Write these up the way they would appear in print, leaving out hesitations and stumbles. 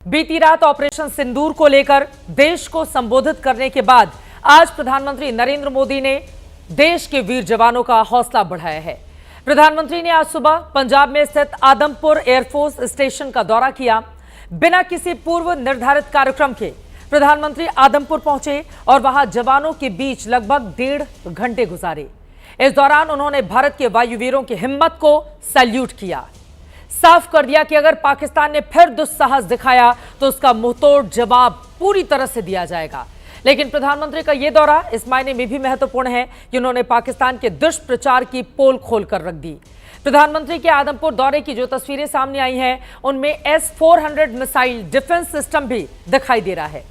बीती रात ऑपरेशन सिंदूर को लेकर देश को संबोधित करने के बाद आज प्रधानमंत्री नरेंद्र मोदी ने देश के वीर जवानों का हौसला बढ़ाया है। प्रधानमंत्री ने आज सुबह पंजाब में स्थित आदमपुर एयरफोर्स स्टेशन का दौरा किया। बिना किसी पूर्व निर्धारित कार्यक्रम के प्रधानमंत्री आदमपुर पहुंचे और वहां जवानों के बीच लगभग 1.5 घंटे गुजारे। इस दौरान उन्होंने भारत के वायुवीरों की हिम्मत को सैल्यूट किया। साफ कर दिया कि अगर पाकिस्तान ने फिर दुस्साहस दिखाया तो उसका मुंहतोड़ जवाब पूरी तरह से दिया जाएगा। लेकिन प्रधानमंत्री का यह दौरा इस मायने में भी महत्वपूर्ण है कि उन्होंने पाकिस्तान के दुष्प्रचार की पोल खोलकर रख दी। प्रधानमंत्री के आदमपुर दौरे की जो तस्वीरें सामने आई हैं उनमें S-400 मिसाइल डिफेंस सिस्टम भी दिखाई दे रहा है।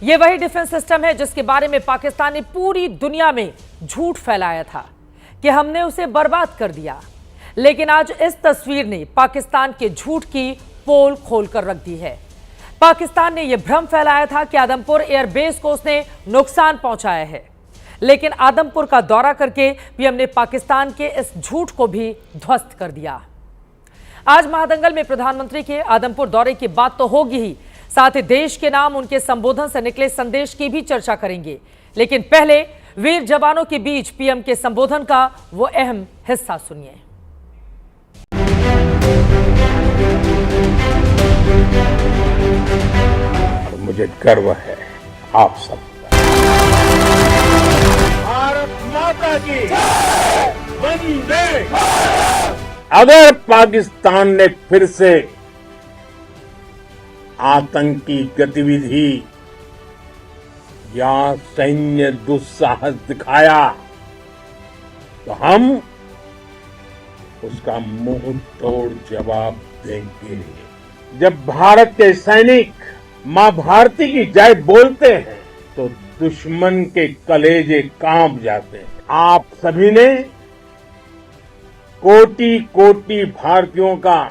यह वही डिफेंस सिस्टम है जिसके बारे में पाकिस्तान ने पूरी दुनिया में झूठ फैलाया था कि हमने उसे बर्बाद कर दिया। लेकिन आज इस तस्वीर ने पाकिस्तान के झूठ की पोल खोलकर रख दी है। पाकिस्तान ने यह भ्रम फैलाया था कि आदमपुर एयरबेस को उसने नुकसान पहुंचाया है, लेकिन आदमपुर का दौरा करके पीएम ने पाकिस्तान के इस झूठ को भी ध्वस्त कर दिया। आज महादंगल में प्रधानमंत्री के आदमपुर दौरे की बात तो होगी ही, साथ ही देश के नाम उनके संबोधन से निकले संदेश की भी चर्चा करेंगे। लेकिन पहले वीर जवानों के बीच पीएम के संबोधन का वो अहम हिस्सा सुनिए। मुझे गर्व है आप सब पर। भारत माता की वंदे। अगर पाकिस्तान ने फिर से आतंकी गतिविधि या सैन्य दुस्साहस दिखाया तो हम उसका मुंह तोड़ जवाब देंगे। जब भारत के सैनिक मां भारती की जय बोलते हैं तो दुश्मन के कलेजे कांप जाते हैं। आप सभी ने कोटि कोटि भारतीयों का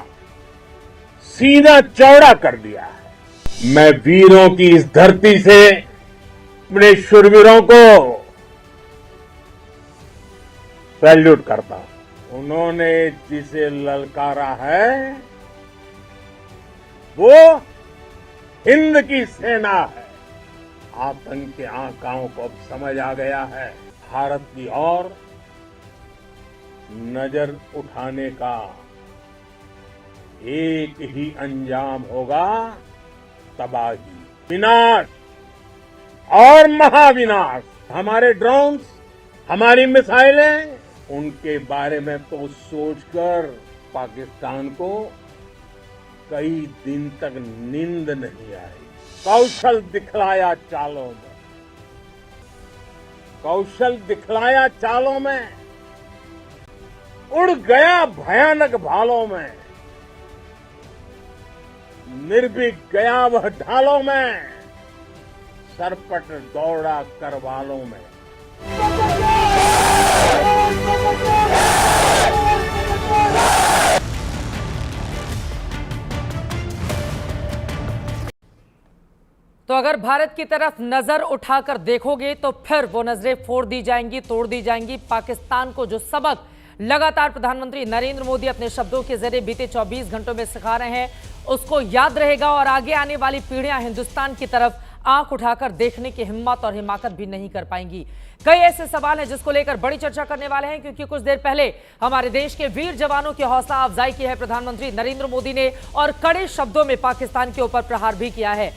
सीना चौड़ा कर दिया है। मैं वीरों की इस धरती से अपने शूरवीरों को सैल्यूट करता हूं। उन्होंने जिसे ललकारा है वो हिंद की सेना है। आतंक के आकाओं को अब समझ आ गया है। भारत की ओर नजर उठाने का एक ही अंजाम होगा, तबाही, विनाश और महाविनाश। हमारे ड्रोन्स, हमारी मिसाइलें, उनके बारे में तो सोचकर पाकिस्तान को कई दिन तक नींद नहीं आई। कौशल दिखलाया चालों में, कौशल दिखलाया चालों में, उड़ गया भयानक भालों में, निर्भीक गया वह ढालों में, सरपट दौड़ा करवालों में। तो अगर भारत की तरफ नजर उठाकर देखोगे तो फिर वो नजरें फोड़ दी जाएंगी, तोड़ दी जाएंगी। पाकिस्तान को जो सबक लगातार प्रधानमंत्री नरेंद्र मोदी अपने शब्दों के जरिए बीते 24 घंटों में सिखा रहे हैं उसको याद रहेगा और आगे आने वाली पीढ़ियां हिंदुस्तान की तरफ आंख उठाकर देखने की हिम्मत और हिमाकत भी नहीं कर पाएंगी। कई ऐसे सवाल हैं जिसको लेकर बड़ी चर्चा करने वाले हैं, क्योंकि कुछ देर पहले हमारे देश के वीर जवानों की हौसला अफजाई की है प्रधानमंत्री नरेंद्र मोदी ने और कड़े शब्दों में पाकिस्तान के ऊपर प्रहार भी किया है।